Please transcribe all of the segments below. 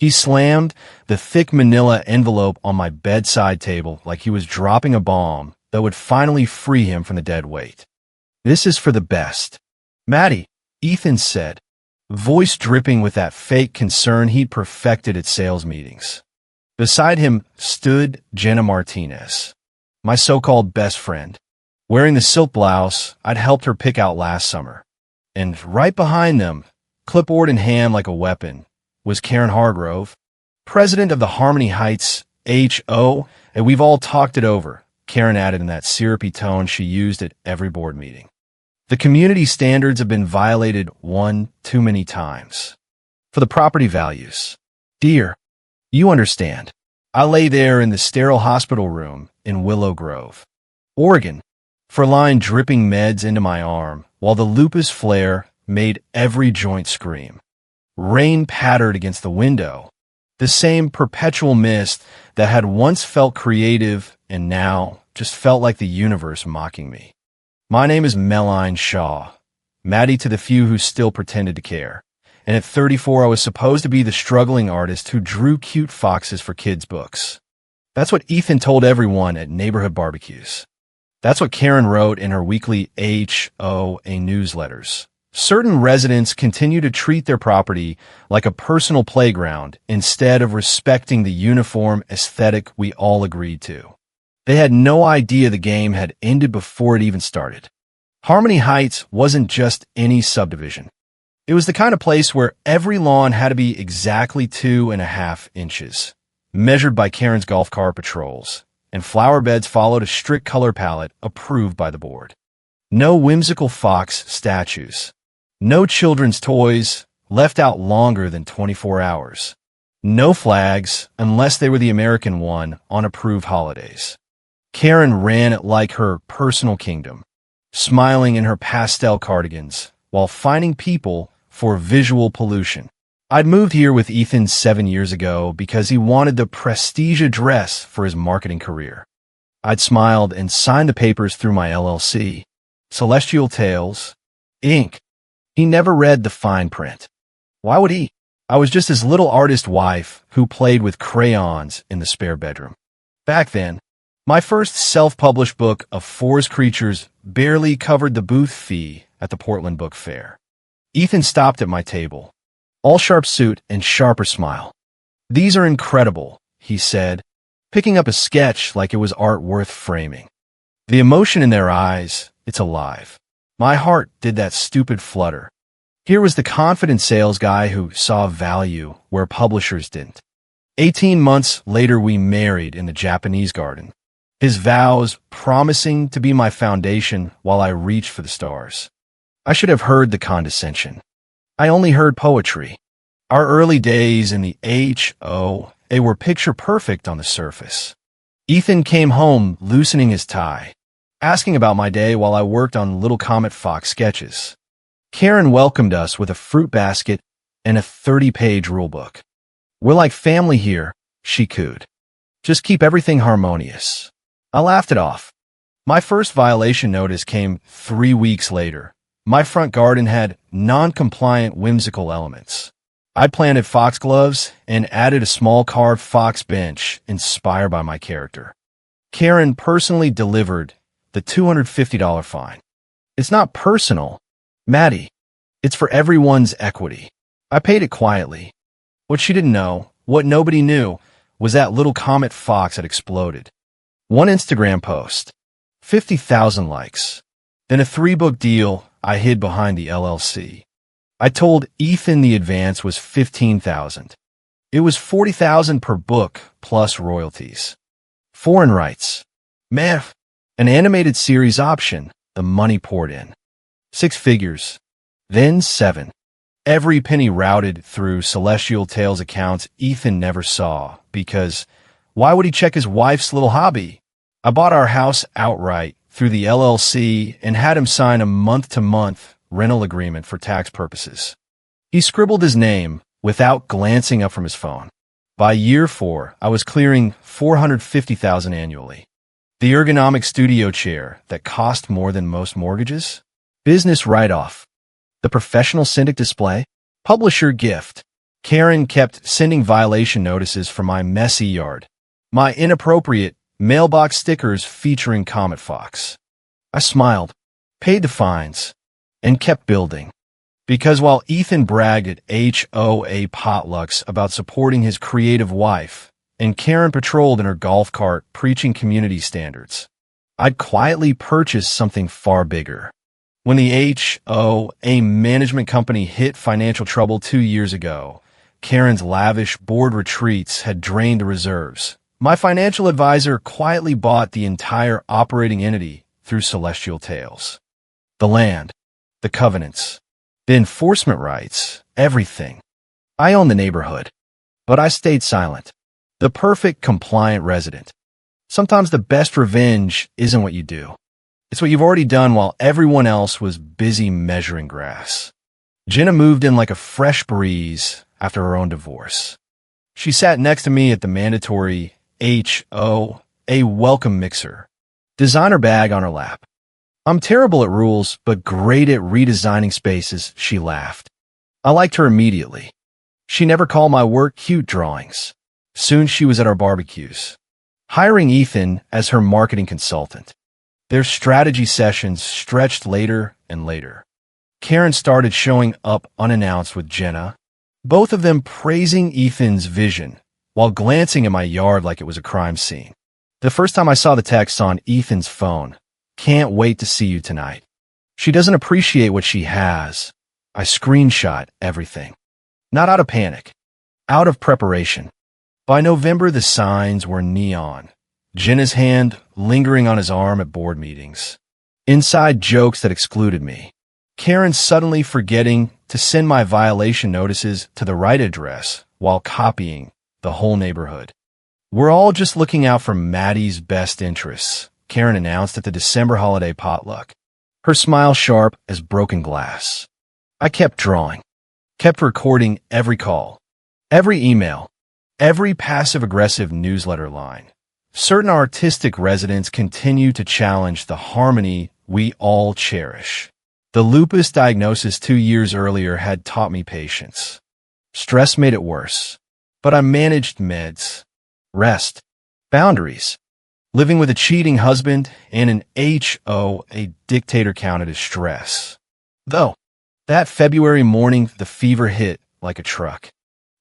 He slammed the thick manila envelope on my bedside table like he was dropping a bomb that would finally free him from the dead weight. "This is for the best, Maddie," Ethan said, voice dripping with that fake concern he'd perfected at sales meetings. Beside him stood Jenna Martinez, my so-called best friend, wearing the silk blouse I'd helped her pick out last summer. And right behind them, clipboard in hand like a weapon, was Karen Hargrove, president of the Harmony Heights HO, and we've all talked it over, Karen added in that syrupy tone she used at every board meeting. The community standards have been violated one too many times. For the property values. Dear, you understand. I lay there in the sterile hospital room in Willow Grove, Oregon, for lying dripping meds into my arm while the lupus flare made every joint scream. Rain pattered against the window, the same perpetual mist that had once felt creative and now just felt like the universe mocking me. My name is Meline Shaw, Maddie to the few who still pretended to care. And at 34, I was supposed to be the struggling artist who drew cute foxes for kids' books. That's what Ethan told everyone at neighborhood barbecues. That's what Karen wrote in her weekly HOA newsletters. Certain residents continue to treat their property like a personal playground instead of respecting the uniform aesthetic we all agreed to. They had no idea the game had ended before it even started. Harmony Heights wasn't just any subdivision. It was the kind of place where every lawn had to be exactly 2.5 inches, measured by Karen's golf cart patrols, and flower beds followed a strict color palette approved by the board. No whimsical fox statues. No children's toys left out longer than 24 hours. No flags unless they were the American one on approved holidays. Karen ran it like her personal kingdom, smiling in her pastel cardigans while finding people for visual pollution. I'd moved here with Ethan 7 years ago because he wanted the prestige address for his marketing career. I'd smiled and signed the papers through my LLC, Celestial Tales, Inc. He never read the fine print. Why would he? I was just his little artist wife who played with crayons in the spare bedroom. Back then, my first self-published book of forest creatures barely covered the booth fee at the Portland Book Fair. Ethan stopped at my table, all sharp suit and sharper smile. "These are incredible," he said, picking up a sketch like it was art worth framing. The emotion in their eyes, it's alive. My heart did that stupid flutter. Here was the confident sales guy who saw value where publishers didn't. 18 months later, we married in the Japanese garden, his vows promising to be my foundation while I reached for the stars. I should have heard the condescension. I only heard poetry. Our early days in the HOA were picture perfect on the surface. Ethan came home loosening his tie, asking about my day while I worked on Little Comet Fox sketches. Karen welcomed us with a fruit basket and a 30-page rulebook. "We're like family here," she cooed. "Just keep everything harmonious." I laughed it off. My first violation notice came 3 weeks later. My front garden had non-compliant whimsical elements. I'd planted foxgloves and added a small carved fox bench inspired by my character. Karen personally delivered the $250 fine. "It's not personal, Maddie. It's for everyone's equity." I paid it quietly. What she didn't know, what nobody knew, was that Little Comet Fox had exploded. One Instagram post, 50,000 likes. Then a 3-book deal I hid behind the LLC. I told Ethan the advance was $15,000. It was $40,000 per book plus royalties. Foreign rights. Meh. An animated series option. The money poured in. 6 figures. Then 7. Every penny routed through Celestial Tales accounts Ethan never saw because why would he check his wife's little hobby? I bought our house outright through the LLC and had him sign a month-to-month rental agreement for tax purposes. He scribbled his name without glancing up from his phone. By year 4, I was clearing $450,000 annually. The ergonomic studio chair that cost more than most mortgages. Business write-off. The professional syndic display. Publisher gift. Karen kept sending violation notices for my messy yard, my inappropriate mailbox stickers featuring Comet Fox. I smiled, paid the fines, and kept building. Because while Ethan bragged at HOA potlucks about supporting his creative wife, and Karen patrolled in her golf cart preaching community standards, I'd quietly purchased something far bigger. When the HOA management company hit financial trouble 2 years ago, Karen's lavish board retreats had drained the reserves. My financial advisor quietly bought the entire operating entity through celestial tales. The land, the covenants, the enforcement rights, everything. I own the neighborhood, but I stayed silent. The perfect compliant resident. Sometimes the best revenge isn't what you do. It's what you've already done while everyone else was busy measuring grass. Jenna moved in like a fresh breeze after her own divorce. She sat next to me at the mandatory HOA welcome mixer, designer bag on her lap. I'm terrible at rules, but great at redesigning spaces, she laughed. I liked her immediately. She never called my work cute drawings. Soon she was at our barbecues, hiring Ethan as her marketing consultant. Their strategy sessions stretched later and later. Karen started showing up unannounced with Jenna, both of them praising Ethan's vision while glancing at my yard like it was a crime scene. The first time I saw the text on Ethan's phone, "Can't wait to see you tonight." She doesn't appreciate what she has. I screenshot everything. Not out of panic, out of preparation. By November, the signs were neon. Jenna's hand lingering on his arm at board meetings. Inside jokes that excluded me. Karen suddenly forgetting to send my violation notices to the right address while copying the whole neighborhood. "We're all just looking out for Maddie's best interests," Karen announced at the December holiday potluck, her smile sharp as broken glass. I kept drawing, kept recording every call, every email, every passive-aggressive newsletter line. Certain artistic residents continue to challenge the harmony we all cherish. The lupus diagnosis 2 years earlier had taught me patience. Stress made it worse, but I managed meds, rest, boundaries. Living with a cheating husband and an HOA dictator counted as stress. Though, that February morning, the fever hit like a truck.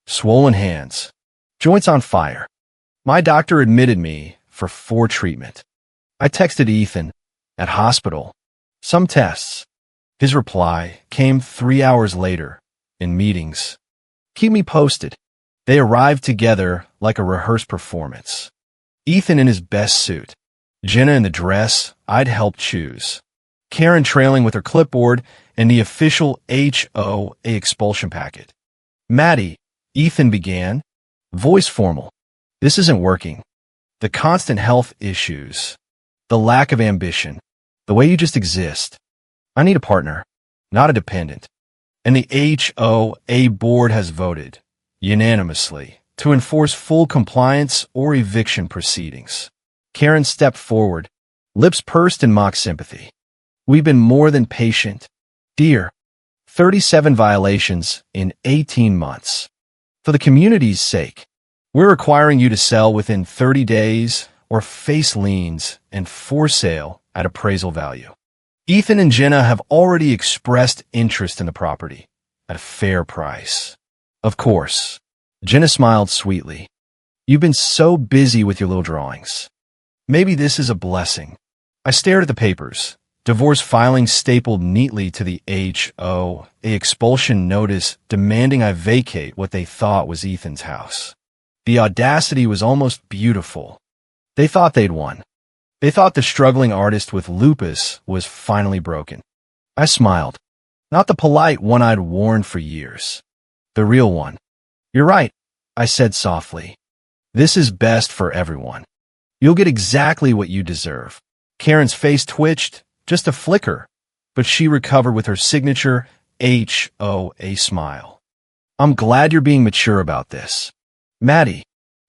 Swollen hands, joints on fire. My doctor admitted me for treatment. I texted Ethan, at hospital, some tests. His reply came 3 hours later, in meetings. "Keep me posted." They arrived together like a rehearsed performance. Ethan in his best suit, Jenna in the dress I'd helped choose, Karen trailing with her clipboard and the official HOA expulsion packet. "Maddie," Ethan began, voice formal. "This isn't working. The constant health issues, the lack of ambition, the way you just exist. I need a partner, not a dependent." And the HOA board has voted, unanimously, to enforce full compliance or eviction proceedings. Karen stepped forward, lips pursed in mock sympathy. "We've been more than patient, dear. 37 violations in 18 months. For the community's sake, we're requiring you to sell within 30 days or face liens and for sale at appraisal value." Ethan and Jenna have already expressed interest in the property at a fair price. Of course. Jenna smiled sweetly. "You've been so busy with your little drawings. Maybe this is a blessing." I stared at the papers, divorce filings stapled neatly to the HOA expulsion notice demanding I vacate what they thought was Ethan's house. The audacity was almost beautiful. They thought they'd won. They thought the struggling artist with lupus was finally broken. I smiled. Not the polite one I'd worn for years. The real one. "You're right," I said softly. "This is best for everyone. You'll get exactly what you deserve." Karen's face twitched, just a flicker, but she recovered with her signature HOA smile. "I'm glad you're being mature about this. Maddie,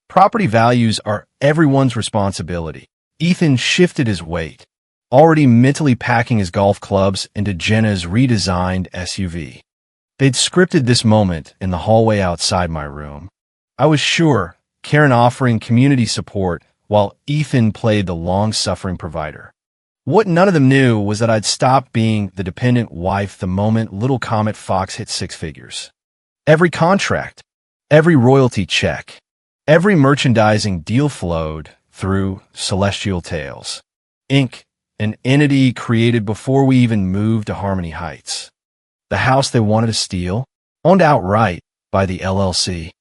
property values are everyone's responsibility." Ethan shifted his weight, already mentally packing his golf clubs into Jenna's redesigned SUV. They'd scripted this moment in the hallway outside my room. I was sure, Karen offering community support while Ethan played the long-suffering provider. What none of them knew was that I'd stopped being the dependent wife the moment Little Comet Fox hit six figures. Every contract, every royalty check, every merchandising deal flowed through Celestial Tales, Inc., an entity created before we even moved to Harmony Heights. The house they wanted to steal, owned outright by the LLC.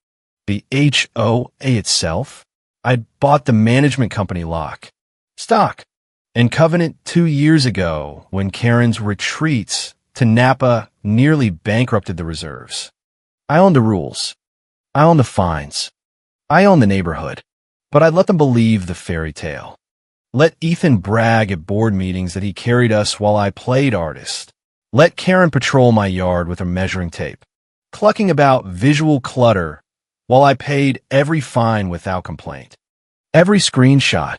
The HOA itself, I'd bought the management company lock, stock, and covenant 2 years ago when Karen's retreats to Napa nearly bankrupted the reserves. I owned the rules. I owned the fines. I owned the neighborhood. But I'd let them believe the fairy tale. Let Ethan brag at board meetings that he carried us while I played artist. Let Karen patrol my yard with a measuring tape, clucking about visual clutter while I paid every fine without complaint. Every screenshot,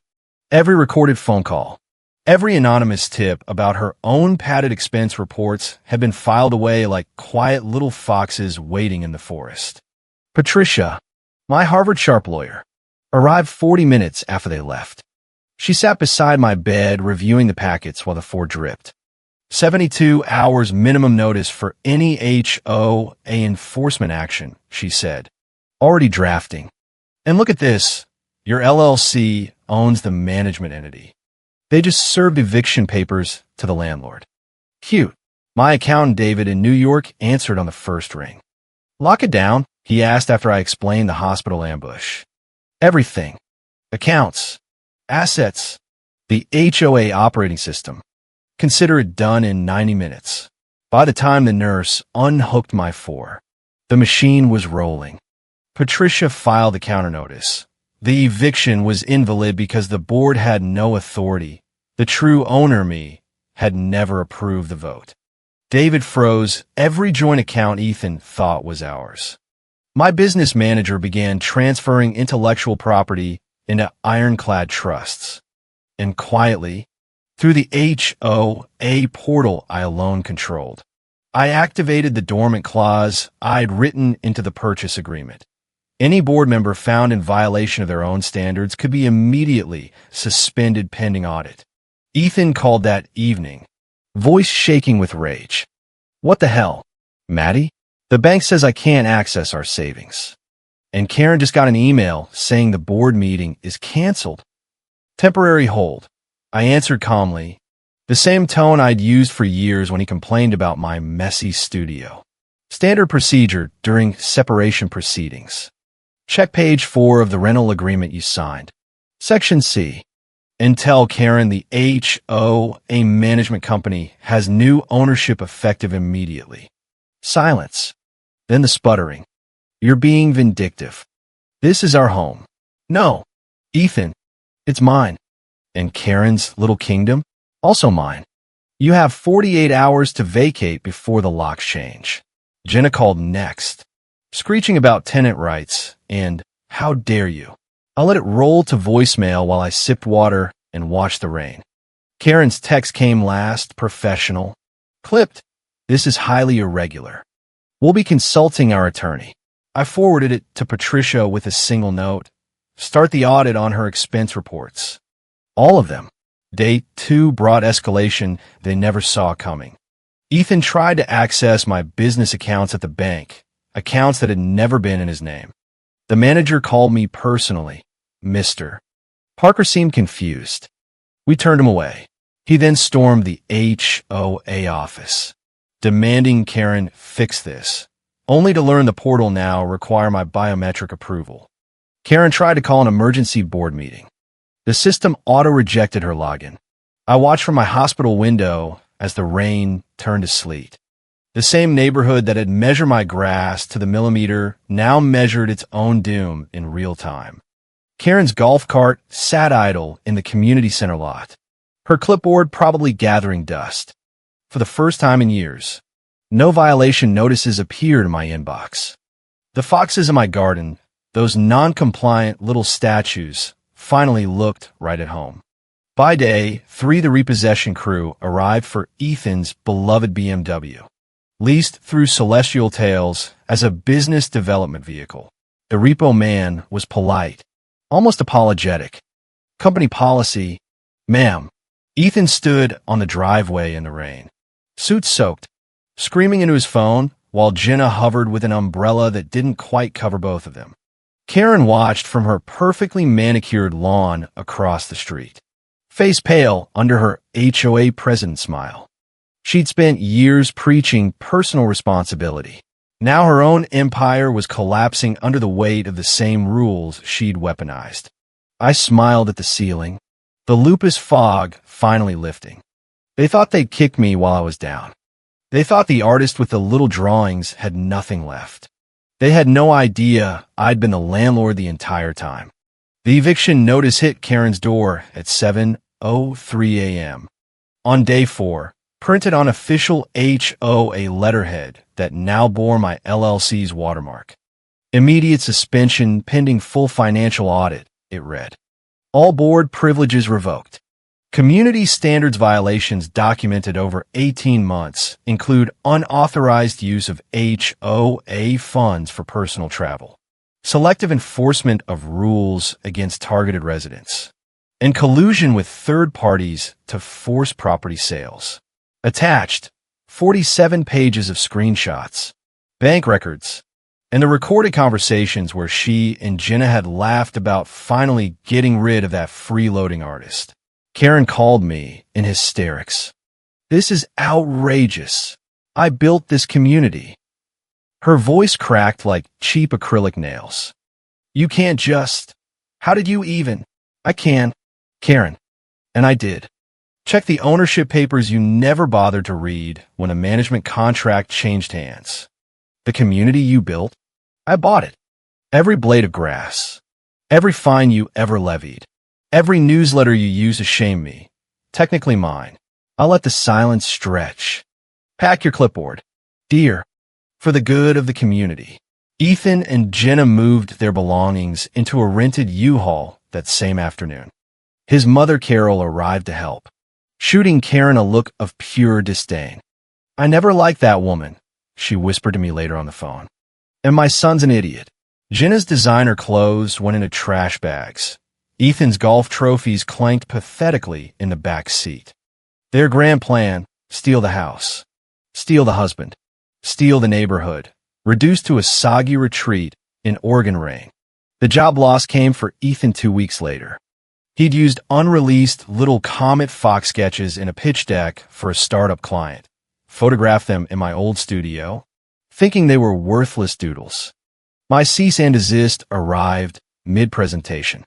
every recorded phone call, every anonymous tip about her own padded expense reports had been filed away like quiet little foxes waiting in the forest. Patricia, my Harvard sharp lawyer, arrived 40 minutes after they left. She sat beside my bed reviewing the packets while the four dripped. 72 hours minimum notice for any HOA enforcement action, she said. Already drafting. And look at this. Your LLC owns the management entity. They just served eviction papers to the landlord. Cute. My accountant David in New York answered on the first ring. Lock it down, he asked after I explained the hospital ambush. Everything. Accounts. Assets. The HOA operating system. Consider it done in 90 minutes. By the time the nurse unhooked my four, the machine was rolling. Patricia filed the counter notice. The eviction was invalid because the board had no authority. The true owner, me, had never approved the vote. David froze every joint account Ethan thought was ours. My business manager began transferring intellectual property into ironclad trusts. And quietly, through the HOA portal I alone controlled, I activated the dormant clause I'd written into the purchase agreement. Any board member found in violation of their own standards could be immediately suspended pending audit. Ethan called that evening, voice shaking with rage. What the hell, Maddie? The bank says I can't access our savings. And Karen just got an email saying the board meeting is canceled. Temporary hold. I answered calmly, the same tone I'd used for years when he complained about my messy studio. Standard procedure during separation proceedings. Check page 4 of the rental agreement you signed. Section C. And tell Karen the HOA management company has new ownership effective immediately. Silence. Then the sputtering. You're being vindictive. This is our home. No, Ethan, it's mine. And Karen's little kingdom, also mine. You have 48 hours to vacate before the locks change. Jenna called next, screeching about tenant rights and how dare you. I let it roll to voicemail while I sipped water and watched the rain. Karen's text came last, professional. Clipped. This is highly irregular. We'll be consulting our attorney. I forwarded it to Patricia with a single note. Start the audit on her expense reports. All of them. Day 2 brought escalation they never saw coming. Ethan tried to access my business accounts at the bank, accounts that had never been in his name. The manager called me personally, Mr. Parker seemed confused. We turned him away. He then stormed the HOA office, demanding Karen fix this, only to learn the portal now require my biometric approval. Karen tried to call an emergency board meeting. The system auto-rejected her login. I watched from my hospital window as the rain turned to sleet. The same neighborhood that had measured my grass to the millimeter now measured its own doom in real time. Karen's golf cart sat idle in the community center lot, her clipboard probably gathering dust. For the first time in years, no violation notices appeared in my inbox. The foxes in my garden, those non-compliant little statues, finally looked right at home. By day 3, the repossession crew arrived for Ethan's beloved BMW. leased through Celestial Tales as a business development vehicle. The repo man was polite, almost apologetic. Company policy, ma'am. Ethan stood on the driveway in the rain, suit soaked, screaming into his phone while Jenna hovered with an umbrella that didn't quite cover both of them. Karen watched from her perfectly manicured lawn across the street, face pale under her HOA president smile. She'd spent years preaching personal responsibility. Now her own empire was collapsing under the weight of the same rules she'd weaponized. I smiled at the ceiling, the lupus fog finally lifting. They thought they'd kick me while I was down. They thought the artist with the little drawings had nothing left. They had no idea I'd been the landlord the entire time. The eviction notice hit Karen's door at 7:03 a.m. On day 4, printed on official HOA letterhead that now bore my LLC's watermark. Immediate suspension pending full financial audit, it read. All board privileges revoked. Community standards violations documented over 18 months include unauthorized use of HOA funds for personal travel, selective enforcement of rules against targeted residents, and collusion with third parties to force property sales. Attached, 47 pages of screenshots, bank records, and the recorded conversations where she and Jenna had laughed about finally getting rid of that freeloading artist. Karen called me in hysterics. This is outrageous. I built this community. Her voice cracked like cheap acrylic nails. You can't just. How did you even? I can. Karen. And I did. Check the ownership papers you never bothered to read when a management contract changed hands. The community you built, I bought it. Every blade of grass. Every fine you ever levied. Every newsletter you use to shame me, technically mine. I'll let the silence stretch. Pack your clipboard. Dear, for the good of the community. Ethan and Jenna moved their belongings into a rented U-Haul that same afternoon. His mother Carol arrived to help, shooting Karen a look of pure disdain. I never liked that woman, she whispered to me later on the phone. And my son's an idiot. Jenna's designer clothes went into trash bags. Ethan's golf trophies clanked pathetically in the back seat. Their grand plan, steal the house, steal the husband, steal the neighborhood, reduced to a soggy retreat in Oregon rain. The job loss came for Ethan 2 weeks later. He'd used unreleased little Comet Fox sketches in a pitch deck for a startup client, photographed them in my old studio, thinking they were worthless doodles. My cease and desist arrived mid-presentation.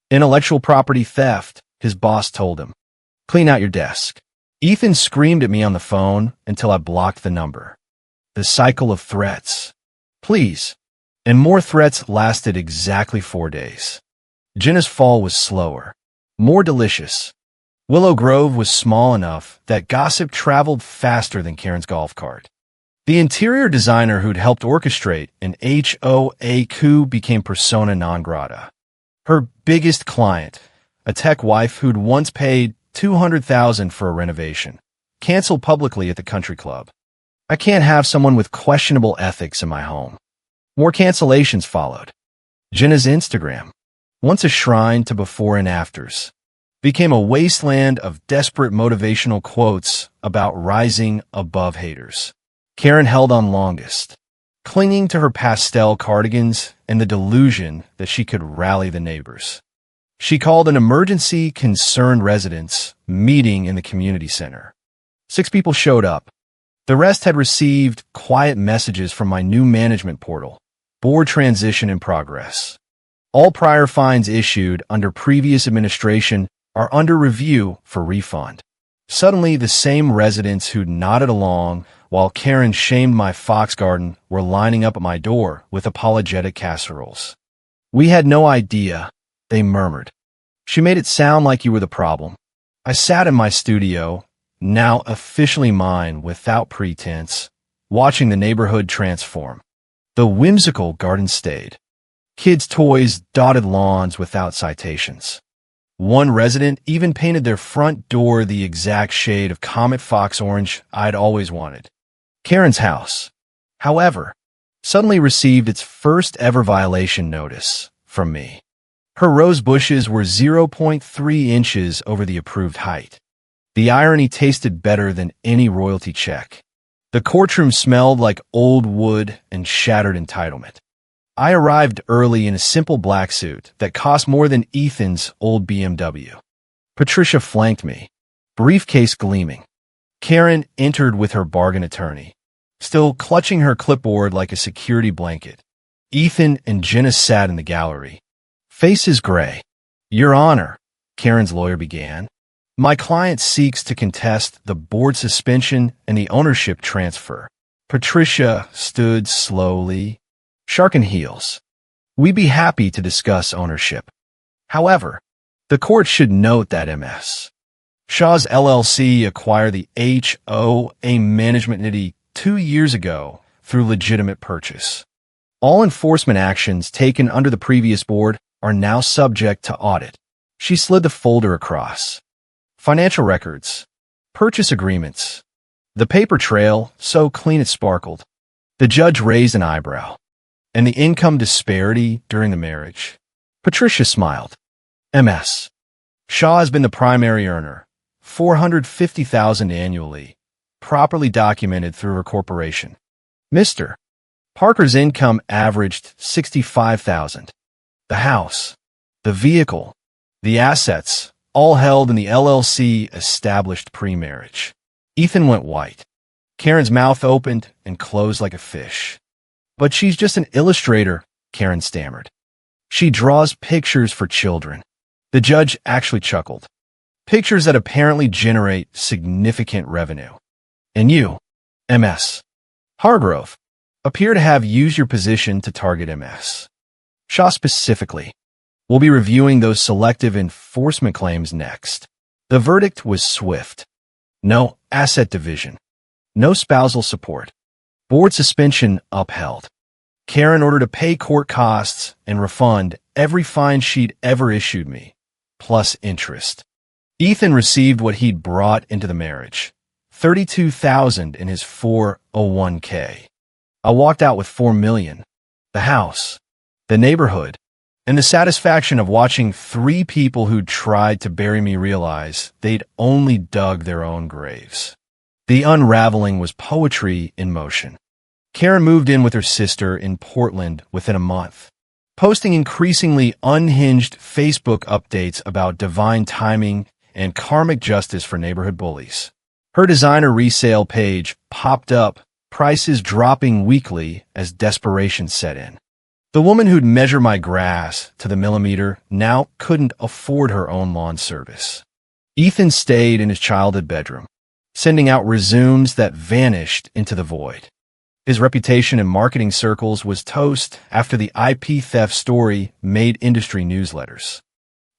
Intellectual property theft, his boss told him. Clean out your desk. Ethan screamed at me on the phone until I blocked the number. The cycle of threats. Please. And more threats lasted exactly 4 days. Jenna's fall was slower, more delicious. Willow Grove was small enough that gossip traveled faster than Karen's golf cart. The interior designer who'd helped orchestrate an HOA coup became persona non grata. Her biggest client, a tech wife who'd once paid $200,000 for a renovation, canceled publicly at the country club. I can't have someone with questionable ethics in my home. More cancellations followed. Jenna's Instagram, once a shrine to before and afters, became a wasteland of desperate motivational quotes about rising above haters. Karen held on longest, clinging to her pastel cardigans and the delusion that she could rally the neighbors. She called an emergency concerned residents meeting in the community center. 6 people showed up. The rest had received quiet messages from my new management portal. Board transition in progress. All prior fines issued under previous administration are under review for refund. Suddenly, the same residents who'd nodded along while Karen shamed my fox garden were lining up at my door with apologetic casseroles. We had no idea, they murmured. She made it sound like you were the problem. I sat in my studio, now officially mine without pretense, watching the neighborhood transform. The whimsical garden stayed. Kids' toys dotted lawns without citations. One resident even painted their front door the exact shade of Comet Fox orange I'd always wanted. Karen's house, however, suddenly received its first ever violation notice from me. Her rose bushes were 0.3 inches over the approved height. The irony tasted better than any royalty check. The courtroom smelled like old wood and shattered entitlement. I arrived early in a simple black suit that cost more than Ethan's old BMW. Patricia flanked me, briefcase gleaming. Karen entered with her bargain attorney, still clutching her clipboard like a security blanket. Ethan and Jenna sat in the gallery, faces gray. Your Honor, Karen's lawyer began. My client seeks to contest the board suspension and the ownership transfer. Patricia stood slowly, shark and heels. We'd be happy to discuss ownership. However, the court should note that MS. Shaw's LLC acquired the HOA management entity 2 years ago through legitimate purchase. All enforcement actions taken under the previous board are now subject to audit. She slid the folder across. Financial records, purchase agreements. The paper trail, so clean it sparkled. The judge raised an eyebrow. And the income disparity during the marriage. Patricia smiled. MS. Shaw has been the primary earner, $450,000 annually, properly documented through her corporation. Mr. Parker's income averaged $65,000. The house, the vehicle, the assets, all held in the LLC established pre-marriage. Ethan went white. Karen's mouth opened and closed like a fish. But she's just an illustrator, Karen stammered. She draws pictures for children. The judge actually chuckled. Pictures that apparently generate significant revenue. And you, MS. Hargrove, appear to have used your position to target MS. Shaw specifically. We'll be reviewing those selective enforcement claims next. The verdict was swift. No asset division. No spousal support. Board suspension upheld. Karen ordered to pay court costs and refund every fine she'd ever issued me, plus interest. Ethan received what he'd brought into the marriage, $32,000 in his 401k. I walked out with $4 million, the house, the neighborhood, and the satisfaction of watching 3 people who'd tried to bury me realize they'd only dug their own graves. The unraveling was poetry in motion. Karen moved in with her sister in Portland within a month, posting increasingly unhinged Facebook updates about divine timing and karmic justice for neighborhood bullies. Her designer resale page popped up, prices dropping weekly as desperation set in. The woman who'd measure my grass to the millimeter now couldn't afford her own lawn service. Ethan stayed in his childhood bedroom, sending out resumes that vanished into the void. His reputation in marketing circles was toast after the IP theft story made industry newsletters.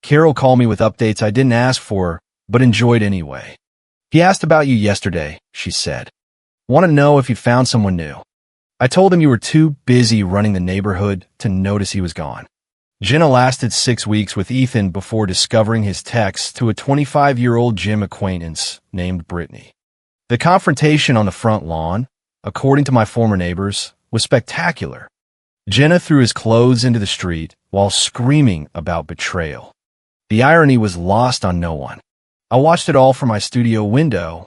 Carol called me with updates I didn't ask for, but enjoyed anyway. He asked about you yesterday, she said. Want to know if you found someone new. I told him you were too busy running the neighborhood to notice he was gone. Jenna lasted 6 weeks with Ethan before discovering his texts to a 25-year-old gym acquaintance named Brittany. The confrontation on the front lawn, according to my former neighbors, was spectacular. Jenna threw his clothes into the street while screaming about betrayal. The irony was lost on no one. I watched it all from my studio window,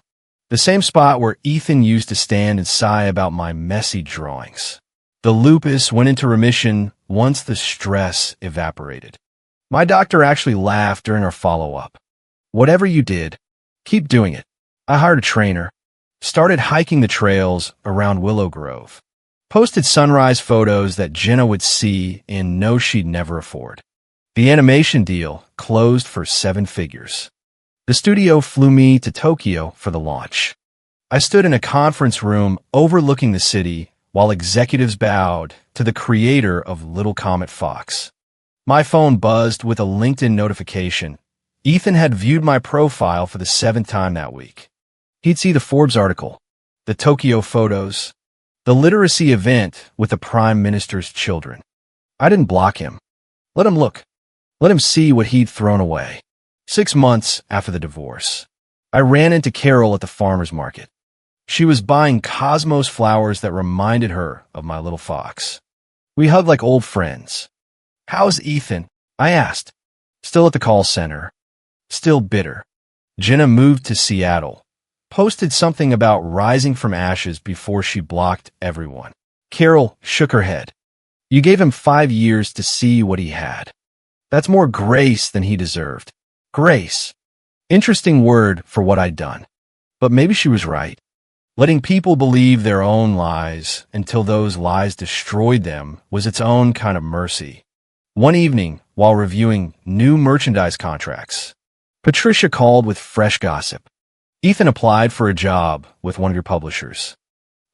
the same spot where Ethan used to stand and sigh about my messy drawings. The lupus went into remission once the stress evaporated. My doctor actually laughed during our follow-up. Whatever you did, keep doing it. I hired a trainer, started hiking the trails around Willow Grove, posted sunrise photos that Jenna would see and know she'd never afford. The animation deal closed for 7 figures. The studio flew me to Tokyo for the launch. I stood in a conference room overlooking the city while executives bowed to the creator of Little Comet Fox. My phone buzzed with a LinkedIn notification. Ethan had viewed my profile for the 7th time that week. He'd see the Forbes article, the Tokyo photos, the literacy event with the Prime Minister's children. I didn't block him. Let him look. Let him see what he'd thrown away. 6 months after the divorce, I ran into Carol at the farmer's market. She was buying cosmos flowers that reminded her of my little fox. We hugged like old friends. "How's Ethan?" I asked. "Still at the call center. Still bitter." Jenna moved to Seattle. Posted something about rising from ashes before she blocked everyone. Carol shook her head. "You gave him 5 years to see what he had. That's more grace than he deserved." Grace. Interesting word for what I'd done. But maybe she was right. Letting people believe their own lies until those lies destroyed them was its own kind of mercy. One evening, while reviewing new merchandise contracts, Patricia called with fresh gossip. "Ethan applied for a job with one of your publishers.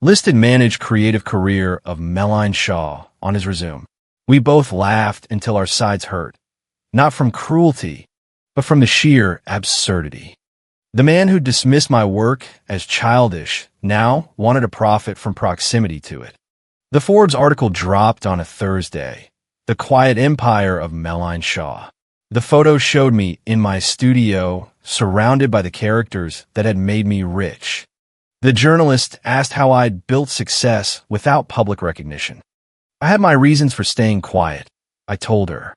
Listed managed creative career of Melline Shaw on his resume." We both laughed until our sides hurt. Not from cruelty, but from the sheer absurdity. The man who dismissed my work as childish now wanted to profit from proximity to it. The Forbes article dropped on a Thursday. The quiet empire of Melline Shaw. The photo showed me in my studio, surrounded by the characters that had made me rich. The journalist asked how I'd built success without public recognition. I had my reasons for staying quiet, I told her.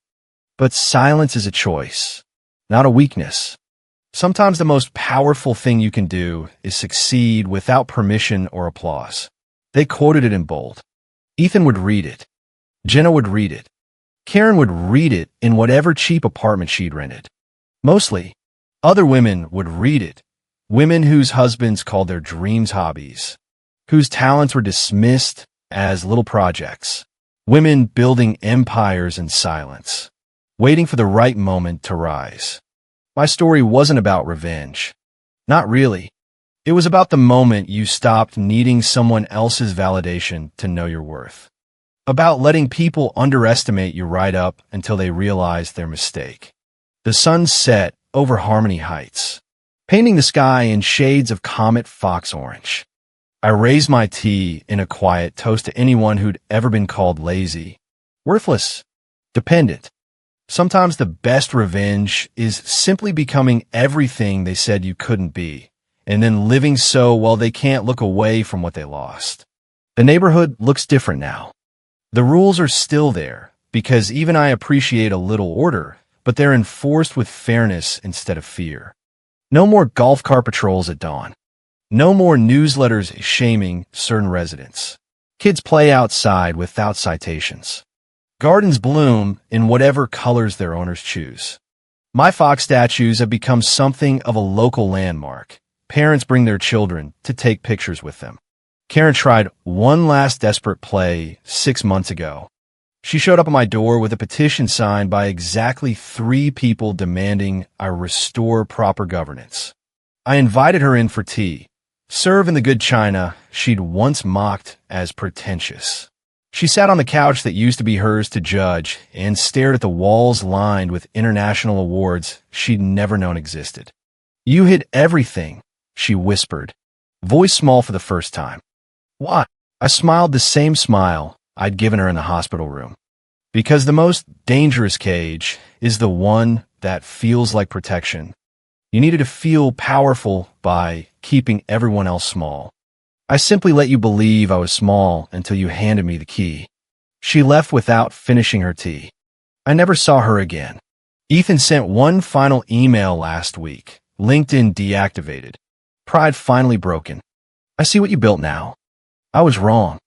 But silence is a choice, not a weakness. Sometimes the most powerful thing you can do is succeed without permission or applause. They quoted it in bold. Ethan would read it. Jenna would read it. Karen would read it in whatever cheap apartment she'd rented. Mostly, other women would read it. Women whose husbands called their dreams hobbies. Whose talents were dismissed as little projects. Women building empires in silence. Waiting for the right moment to rise. My story wasn't about revenge. Not really. It was about the moment you stopped needing someone else's validation to know your worth. About letting people underestimate you right up until they realize their mistake. The sun set over Harmony Heights, painting the sky in shades of comet fox orange. I raised my tea in a quiet toast to anyone who'd ever been called lazy, worthless, dependent. Sometimes the best revenge is simply becoming everything they said you couldn't be, and then living so well they can't look away from what they lost. The neighborhood looks different now. The rules are still there, because even I appreciate a little order, but they're enforced with fairness instead of fear. No more golf cart patrols at dawn. No more newsletters shaming certain residents. Kids play outside without citations. Gardens bloom in whatever colors their owners choose. My fox statues have become something of a local landmark. Parents bring their children to take pictures with them. Karen tried one last desperate play 6 months ago. She showed up at my door with a petition signed by exactly 3 people demanding I restore proper governance. I invited her in for tea, serve in the good china she'd once mocked as pretentious. She sat on the couch that used to be hers to judge and stared at the walls lined with international awards she'd never known existed. "You hit everything," she whispered, voice small for the first time. "Why?" I smiled the same smile I'd given her in the hospital room. Because the most dangerous cage is the one that feels like protection. You needed to feel powerful by keeping everyone else small. I simply let you believe I was small until you handed me the key. She left without finishing her tea. I never saw her again. Ethan sent one final email last week. LinkedIn deactivated. Pride finally broken. "I see what you built now. I was wrong.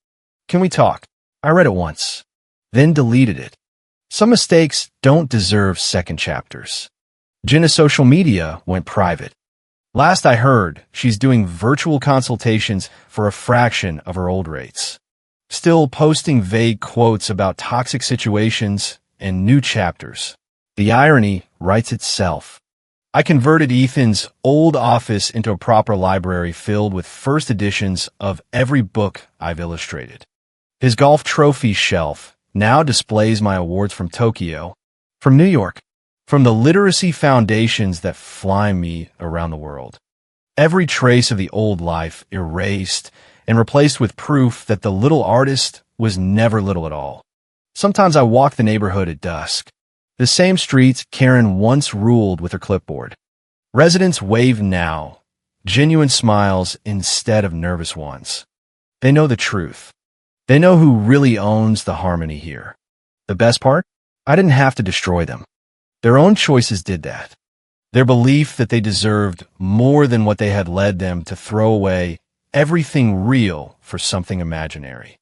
Can we talk?" I read it once, then deleted it. Some mistakes don't deserve second chapters. Jenna's social media went private. Last I heard, she's doing virtual consultations for a fraction of her old rates. Still posting vague quotes about toxic situations and new chapters. The irony writes itself. I converted Ethan's old office into a proper library filled with first editions of every book I've illustrated. His golf trophy shelf now displays my awards from Tokyo, from New York, from the literacy foundations that fly me around the world. Every trace of the old life erased and replaced with proof that the little artist was never little at all. Sometimes I walk the neighborhood at dusk, the same streets Karen once ruled with her clipboard. Residents wave now, genuine smiles instead of nervous ones. They know the truth. They know who really owns the harmony here. The best part? I didn't have to destroy them. Their own choices did that. Their belief that they deserved more than what they had led them to throw away everything real for something imaginary.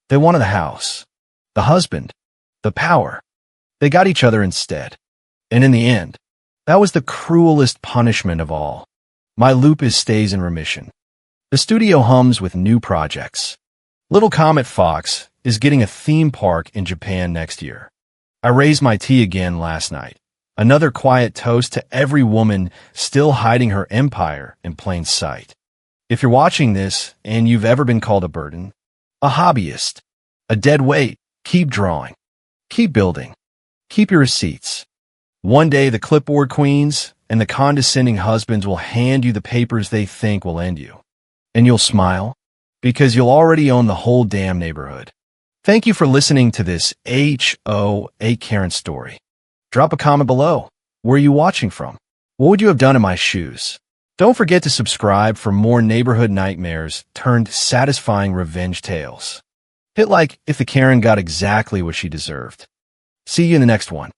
They wanted the house, the husband, the power. They got each other instead. And in the end, that was the cruelest punishment of all. My lupus stays in remission. The studio hums with new projects. Little Comet Fox is getting a theme park in Japan next year. I raised my tea again last night. Another quiet toast to every woman still hiding her empire in plain sight. If you're watching this and you've ever been called a burden, a hobbyist, a dead weight, keep drawing, keep building, keep your receipts. One day the clipboard queens and the condescending husbands will hand you the papers they think will end you. And you'll smile because you'll already own the whole damn neighborhood. Thank you for listening to this HOA Karen story. Drop a comment below. Where are you watching from? What would you have done in my shoes? Don't forget to subscribe for more neighborhood nightmares turned satisfying revenge tales. Hit like if the Karen got exactly what she deserved. See you in the next one.